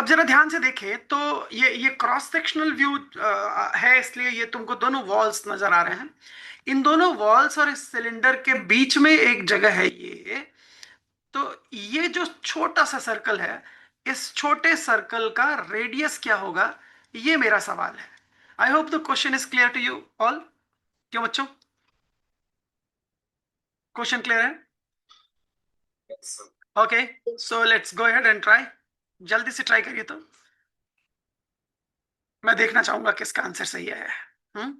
अब जरा ध्यान से देखें तो ये क्रॉस सेक्शनल व्यू है, इसलिए ये तुमको दोनों वॉल्स नजर आ रहे हैं। इन दोनों वॉल्स और इस सिलेंडर के बीच में एक जगह है ये। तो ये जो छोटा सा सर्कल है, इस छोटे सर्कल का रेडियस क्या होगा, ये मेरा सवाल है। I hope the question is clear to you all. क्यों बच्चों, क्वेश्चन क्लियर है? Okay, so let's go ahead and try. जल्दी से ट्राई करिए तो मैं देखना चाहूंगा किसका आंसर सही है। हम्म।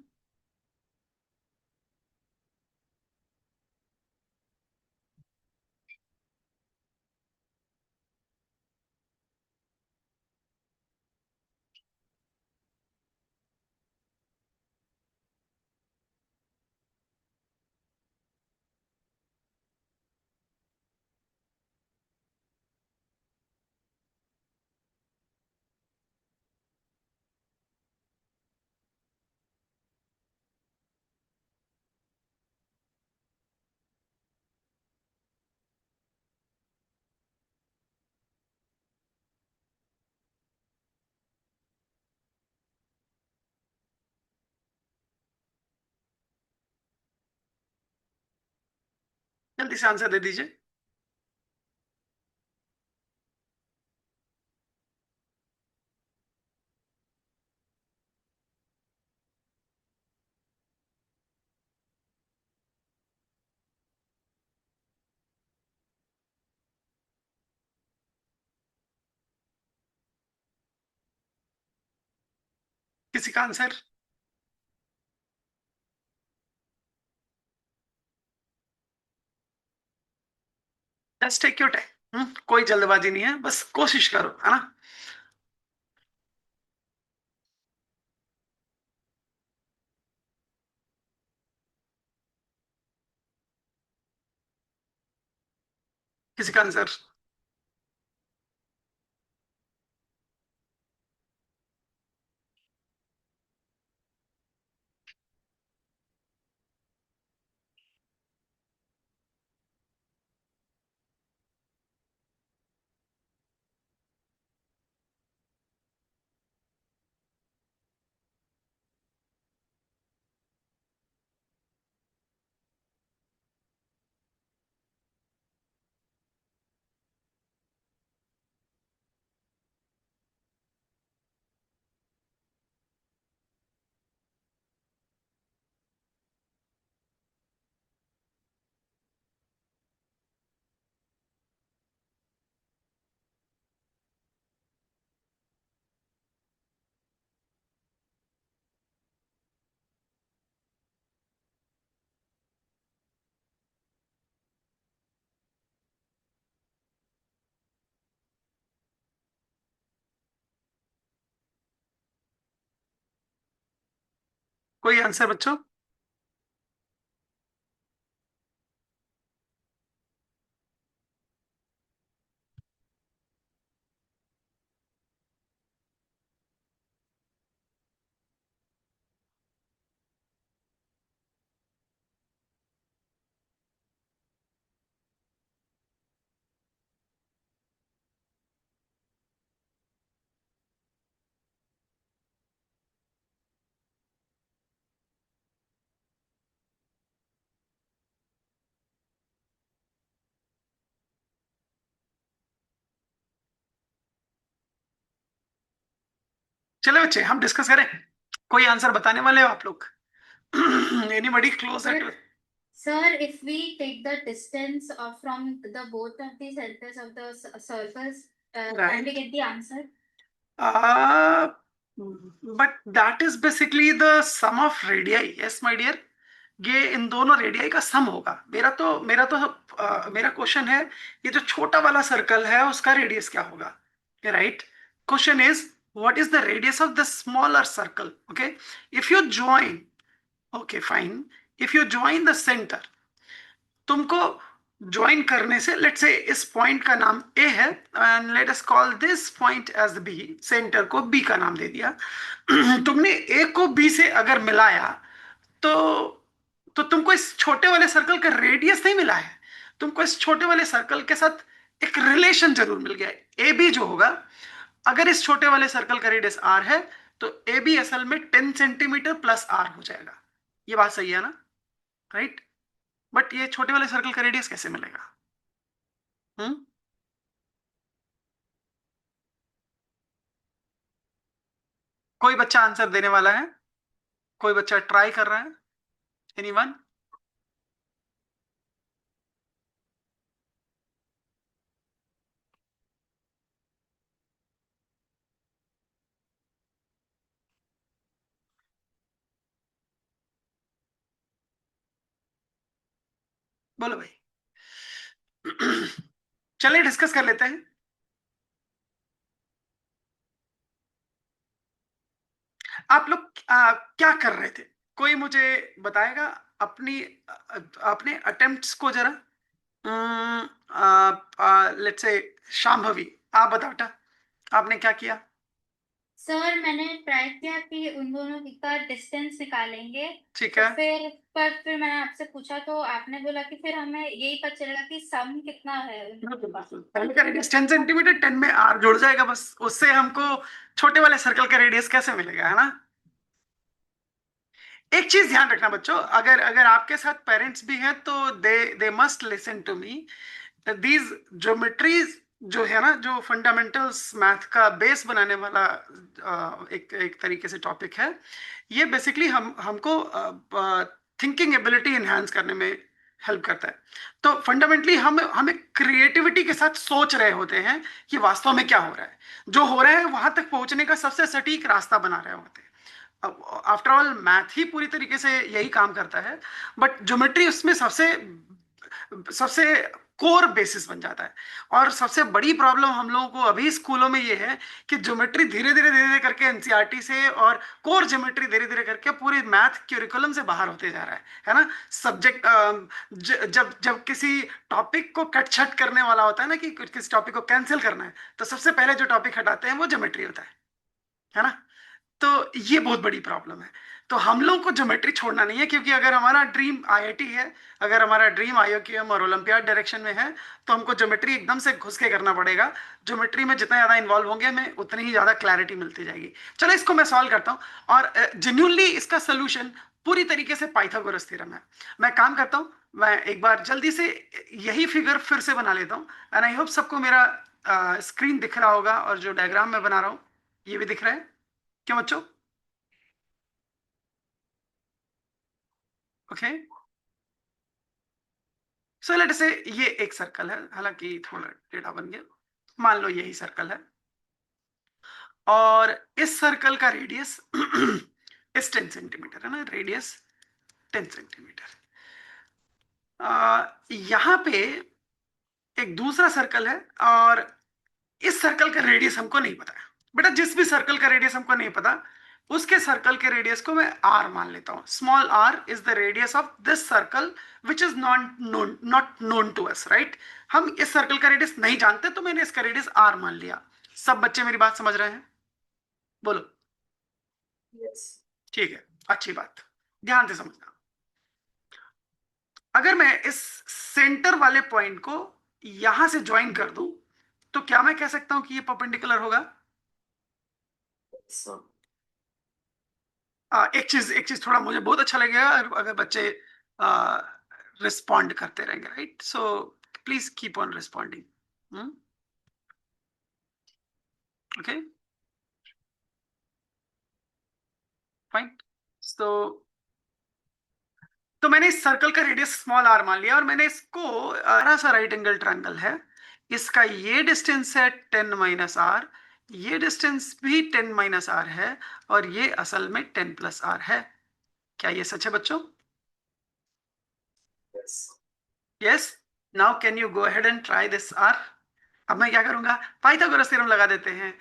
जल्दी से आंसर दे दीजिए। किसी का answer? Just take your time, कोई जल्दबाजी नहीं है, बस कोशिश करो, है ना। किसी का आंसर? कोई आंसर बच्चों? चलो बच्चे, हम डिस्कस करें। कोई आंसर बताने वाले हो आप लोग? Anybody close it? Sir, if we take the distance from the both of the centers of the circles, can we right, get the answer? But that is basically the sum of radii, yes my dear. ये इन दोनों radii का सम होगा। मेरा question है, ये जो छोटा वाला सर्कल है उसका रेडियस क्या होगा? Right. Question is what is the radius of the smaller circle? Okay, if you join, okay fine, if you join the centre, तुमको ज्वाइन करने से, लेट्स से इस पॉइंट का नाम ए है and let us call this point as B, centre को B का नाम दे दिया। तुमने ए को बी से अगर मिलाया तो तुमको इस छोटे वाले सर्कल का रेडियस नहीं मिला है, तुमको इस छोटे वाले सर्कल के साथ एक रिलेशन जरूर मिल गया है। ए बी जो होगा, अगर इस छोटे वाले सर्कल का रेडियस r है तो ए बी असल में 10 सेंटीमीटर प्लस r हो जाएगा। ये बात सही है ना? राइट। बट ये छोटे वाले सर्कल का रेडियस कैसे मिलेगा? हम्म। कोई बच्चा आंसर देने वाला है? कोई बच्चा ट्राई कर रहा है? एनीवन? बोलो भाई। चलिए डिस्कस कर लेते हैं। आप लोग क्या कर रहे थे? कोई मुझे बताएगा अपनी अपने अटेम्प्ट्स को जरा। लेट्स से शांभवी, आप बताओ बेटा, आपने क्या किया? सर मैंने ट्राई किया कि उन दोनों का डिस्टेंस निकालेंगे। ठीक तो है। फिर मैंने आपसे पूछा तो आपने बोला कि फिर हमें यही पता चलेगा कि सम कितना है उनके पास। पहले का रेडियस 10 सेंटीमीटर, 10 में आर जुड़ जाएगा बस, उससे हमको छोटे वाले सर्कल का रेडियस कैसे मिलेगा, है ना? एक चीज ध्यान रखना बच्चों, अगर अगर आपके साथ पेरेंट्स भी हैं तो they must listen to me. These geometries जो है ना, जो फंडामेंटल्स मैथ का बेस बनाने वाला एक एक तरीके से टॉपिक है, ये बेसिकली हमको थिंकिंग एबिलिटी एनहांस करने में हेल्प करता है। तो फंडामेंटली हम हमें क्रिएटिविटी के साथ सोच रहे होते हैं कि वास्तव में क्या हो रहा है, जो हो रहा है वहां तक पहुंचने का सबसे सटीक रास्ता बना रहे होते हैं। आफ्टर ऑल मैथ ही पूरी तरीके से यही काम करता है, बट ज्योमेट्री उसमें सबसे सबसे कोर बेसिस बन जाता है। और सबसे बड़ी प्रॉब्लम हम लोगों को अभी स्कूलों में ये है कि ज्योमेट्री धीरे धीरे करके एनसीईआरटी से और कोर ज्योमेट्री धीरे धीरे करके पूरी मैथ क्यूरिकुलम से बाहर होते जा रहा है ना? सब्जेक्ट जब जब किसी टॉपिक को कट छट करने वाला होता है ना, कि किसी टॉपिक को कैंसिल करना है, तो सबसे पहले जो टॉपिक हटाते हैं वो ज्योमेट्री होता है ना? तो ये बहुत बड़ी प्रॉब्लम है। तो हम लोग को ज्योमेट्री छोड़ना नहीं है, क्योंकि अगर हमारा ड्रीम आईआईटी है, अगर हमारा ड्रीम आईओक्यूएम और ओलंपियाड डायरेक्शन में है, तो हमको ज्योमेट्री एकदम से घुस के करना पड़ेगा। ज्योमेट्री में जितना ज्यादा इन्वॉल्व होंगे हमें उतनी ही ज्यादा क्लैरिटी मिलती जाएगी। चलो इसको मैं सॉल्व करता हूँ, और जेन्युइनली इसका सोल्यूशन पूरी तरीके से पाइथागोरस थ्योरम है। मैं काम करता हूँ, मैं एक बार जल्दी से यही फिगर फिर से बना लेता हूँ, एंड आई होप सबको मेरा स्क्रीन दिख रहा होगा, और जो डायग्राम मैं बना रहा हूँ ये भी दिख रहा है। क्यों बच्चों? ओके। सो लेट से ये एक सर्कल है, हालांकि थोड़ा टेढ़ा बन गया। मान लो यही सर्कल है, और इस सर्कल का रेडियस इस 10 सेंटीमीटर है ना, रेडियस 10 सेंटीमीटर। यहाँ पे एक दूसरा सर्कल है, और इस सर्कल का रेडियस हमको नहीं पता है। बेटा जिस भी सर्कल का रेडियस हमको नहीं पता, उसके सर्कल के रेडियस को मैं आर मान लेता हूं। Small R is the radius of this circle which is not known to us, right? हम इस सर्कल का रेडियस नहीं जानते, तो मैंने इसका रेडियस आर मान लिया। सब बच्चे मेरी बात समझ रहे हैं? बोलो। यस। ठीक है, अच्छी बात, ध्यान से समझना। अगर मैं इस सेंटर वाले पॉइंट को यहां से ज्वाइन कर दूं, तो क्या मैं कह सकता हूं कि ये परपेंडिकुलर होगा? एक चीज थोड़ा मुझे बहुत अच्छा लगेगा अगर अगर बच्चे रिस्पॉन्ड करते रहेंगे, right? So please keep on responding. Okay, fine. तो मैंने इस सर्कल का रेडियस स्मॉल आर मान लिया, और मैंने इसको बड़ा सा राइट एंगल ट्रायंगल है, इसका ये डिस्टेंस है 10 - r, ये डिस्टेंस भी 10 - r है, और ये असल में 10 + r है। क्या ये सच है बच्चों? Yes. Now can you go ahead and try this R? अब मैं क्या करूंगा, पाइथागोरस थ्योरम लगा देते हैं।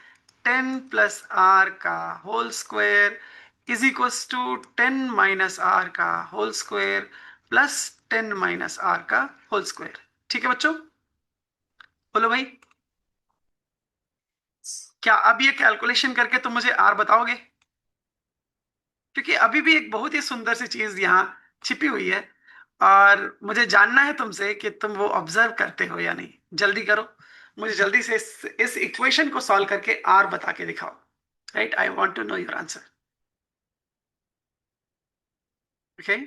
10 + r का whole square is equals to 10 - r का होल स्क्वायर प्लस 10 - r का होल स्क्वायर। ठीक है बच्चों? बोलो भाई, क्या अब ये कैलकुलेशन करके तुम मुझे r बताओगे? क्योंकि अभी भी एक बहुत ही सुंदर सी चीज यहाँ छिपी हुई है, और मुझे जानना है तुमसे कि तुम वो ऑब्जर्व करते हो या नहीं। जल्दी करो, मुझे जल्दी से इस इक्वेशन को सॉल्व करके आर बता के दिखाओ. Right, I want to know your answer. Okay,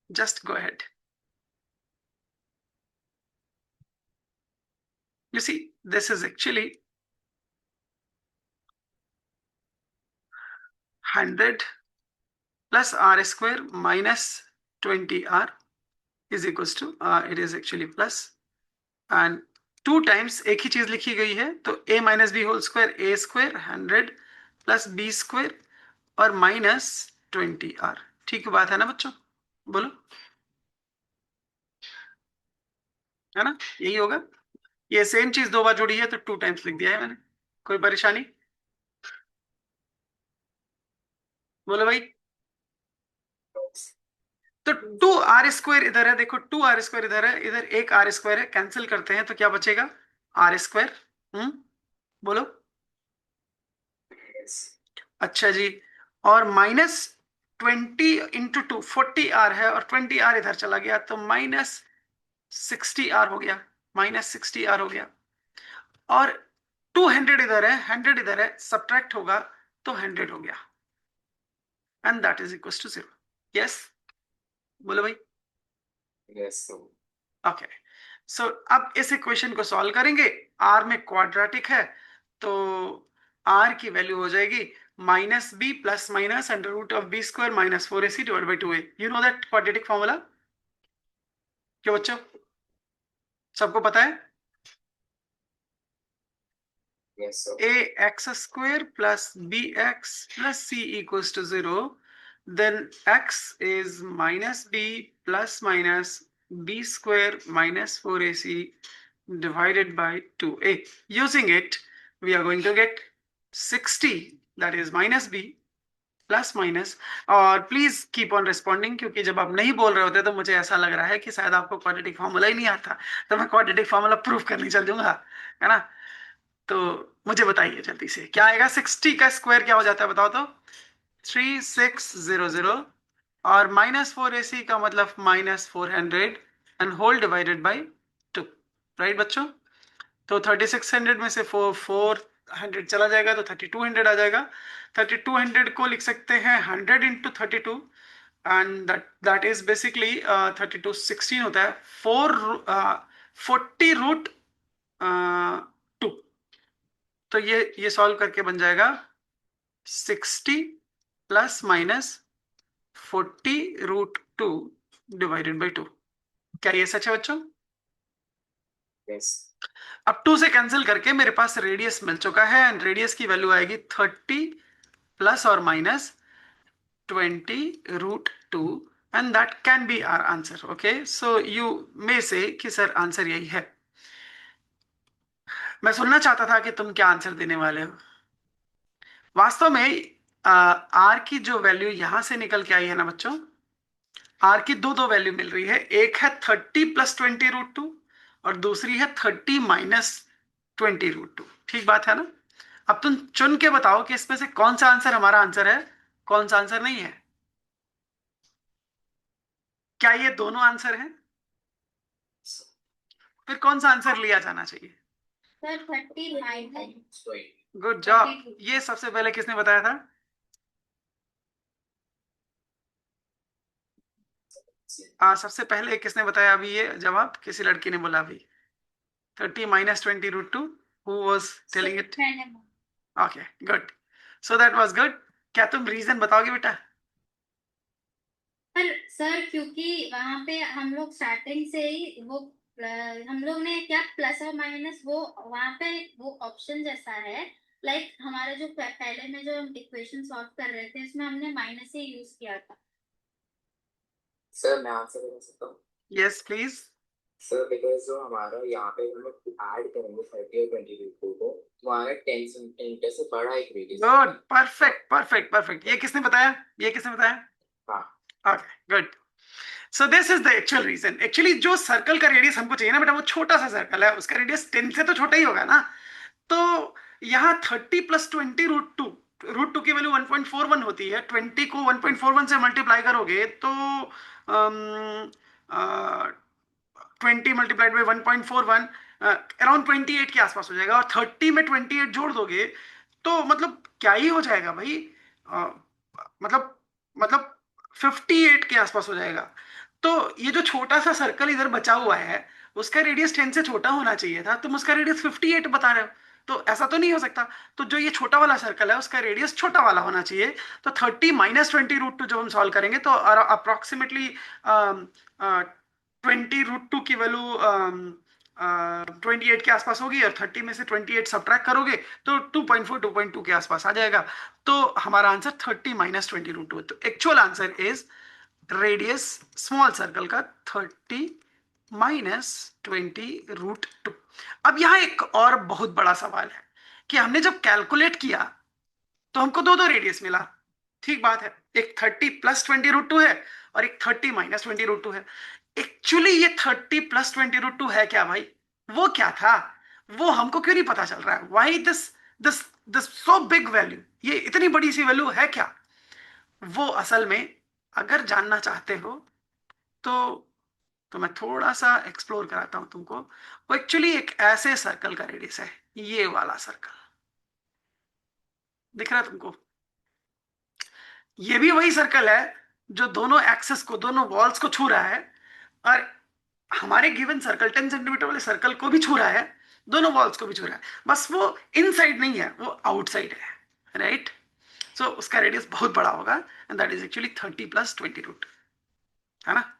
just go ahead. You see, this is actually 100 plus r square minus 20r is equals to, it is actually plus, and 2 times एक ही चीज लिखी गई है, तो a minus b whole square, a square 100 plus b square और minus 20r. ठीक बात है ना बच्चों, बोलो, है ना, यही होगा. ये सेम चीज 2 बार जुड़ी है तो 2 टाइम्स लिख दिया है मैंने. कोई परेशानी, बोलो भाई. तो 2r² इधर है, देखो 2r² इधर है, इधर एक r² है, कैंसिल करते हैं तो क्या बचेगा, r². बोलो. अच्छा जी, और -20 × 2 40r है, और 20r इधर चला गया तो -60r हो गया, -60r हो गया. और 200 इधर है, 100 इधर है, सब्ट्रैक्ट होगा तो 100 हो गया, and that is equal to 0. Yes, बोलो भाई. यस. ओके, सो अब इस इक्वेशन को सॉल्व करेंगे. आर में क्वाड्रेटिक है तो आर की वैल्यू हो जाएगी -b plus minus √(b² - 4ac / 2a. You know that quadratic formula, क्यों बच्चों, सबको पता है? Yes, sir. ax² plus bx plus c equals to 0, then x is -b plus minus b² - 4ac divided by 2a. Using it, we are going to get 60, that is -b plus minus. और please keep on responding, क्योंकि जब आप नहीं बोल रहे होते तो मुझे ऐसा लग रहा है कि शायद आपको क्वाड्रेटिक फॉर्मूला ही नहीं आता, तो मैं क्वाड्रेटिक फॉर्मूला प्रूफ करने चल दूंगा, है ना. तो मुझे बताइए जल्दी से, क्या आएगा, 60 का स्क्वायर क्या हो जाता है बताओ तो, 3600, और -4ac का मतलब -400 and whole divided by 2. Right बच्चों, तो 3600 में से 400 चला जाएगा तो 3200 आ जाएगा. 3200 को लिख सकते हैं 100 × 32, एंड दैट इज बेसिकली 32 16 होता है, 40√2. तो ये सॉल्व करके बन जाएगा 60 प्लस माइनस 40√2 डिवाइडेड बाई 2. क्या ये सच है बच्चों? Yes. अब 2 से कैंसिल करके मेरे पास रेडियस मिल चुका है, एंड रेडियस की वैल्यू आएगी 30 प्लस और minus 20√2, and that can be our answer. Okay, so you may say कि सर आंसर यही है. मैं सुनना चाहता था कि तुम क्या आंसर देने वाले हो. वास्तव में आर की जो वैल्यू यहां से निकल के आई है ना बच्चों, आर की दो वैल्यू मिल रही है. एक है 30 + 20√2 और दूसरी है 30 - 20√2. ठीक बात है ना. अब तुम चुन के बताओ कि इसमें से कौन सा आंसर हमारा आंसर है, कौन सा आंसर नहीं है. क्या ये दोनों आंसर हैं? फिर कौन सा आंसर लिया जाना चाहिए? सर 39 है. Good job. ये सबसे पहले किसने बताया था? सबसे पहले किसने बताया अभी ये जवाब? किसी लड़की ने बोला अभी 30 - 20√2. Who was telling it? Okay, good. So that was good. क्या तुम रीजन बताओगे बेटा? पर सर क्योंकि वहां पे हम लोग स्टार्टिंग से ही वो हम लोग ने क्या प्लस और माइनस वो वहां पे वो ऑप्शन जैसा है, लाइक हमारा जो पहले में जो हम इक्वेशन सॉल्व कर रहे थे उसमें हमने माइनस ही यूज किया था. सर मैं आंसर बता सकता हूँ? Yes please. सर बिकॉज जो हमारा यहाँ पे हम लोग ऐड करेंगे 30 और 22 को, तो हमारा 10 सेंटीमीटर से बड़ा एक radius. Good, perfect perfect perfect. ये किसने बताया, ये किसने बताया? हाँ. Okay, good. So this is the actual reason. Actually जो सर्कल का रेडियस हमको चाहिए ना बेटा, वो छोटा सा सर्कल है, उसका रेडियस 10 से तो छोटा ही होगा ना. तो यहाँ 30 + 20√2, √2 की वैल्यू 1.41 होती है. 20 को 1.41 से मल्टीप्लाई करोगे तो 20 × 1.41 अराउंड 28 के आसपास हो जाएगा, और 30 में 28 जोड़ दोगे तो मतलब क्या ही हो जाएगा भाई, अ, मतलब मतलब 58 के आसपास हो जाएगा। तो ये जो छोटा सा सर्कल इधर बचा हुआ है, उसका रेडियस 10 से छोटा होना चाहिए था, तुम उसका रेडियस 58 बता रहे हो, तो ऐसा तो नहीं हो सकता। तो जो ये छोटा वाला सर्कल है उसका रेडियस छोटा वाला होना चाहिए। तो 30 माइनस 20 रूट टू जब हम सॉल्व करेंगे तो अप्रोक्सीमेटली 20 रूट टू की वैल्यू 28 के आसपास होगी, और 30 में से 28 सब्ट्रैक्ट करोगे तो 2.4 2.2 के आसपास आ जाएगा। तो हमारा आंसर 30 माइनस 20 रूट टू है। तो actual answer is radius small circle का 30 माइनस 20 रूट 2। अब यहाँ एक और बहुत बड़ा सवाल है कि हमने जब कैलकुलेट किया तो हमको दो दो रेडियस मिला, ठीक बात है, एक 30 प्लस 20 रूट 2 है और एक 30 माइनस 20 रूट 2 है। एक्चुअली ये 30 प्लस 20 रूट 2 है क्या भाई? वो क्या था? वो हमको क्यों नहीं पता चल रहा है? Why this this this so big value? ये इतनी बड़ी सी वैल्यू है क्या? वो असल में अगर जानना चाहते हो तो मैं थोड़ा सा एक्सप्लोर कराता हूं तुमको। वो एक्चुअली एक ऐसे सर्कल का रेडियस है, ये वाला सर्कल दिख रहा है तुमको? ये भी वही सर्कल है जो दोनों एक्सेस को, दोनों वॉल्स को छू रहा है, और हमारे गिवन सर्कल 10 सेंटीमीटर वाले सर्कल को भी छू रहा है, दोनों वॉल्स को भी छू रहा है, बस वो इनसाइड नहीं है, वो आउटसाइड है, राइट? सो उसका रेडियस बहुत बड़ा होगा, and that is actually 30 plus 20 root, है ना?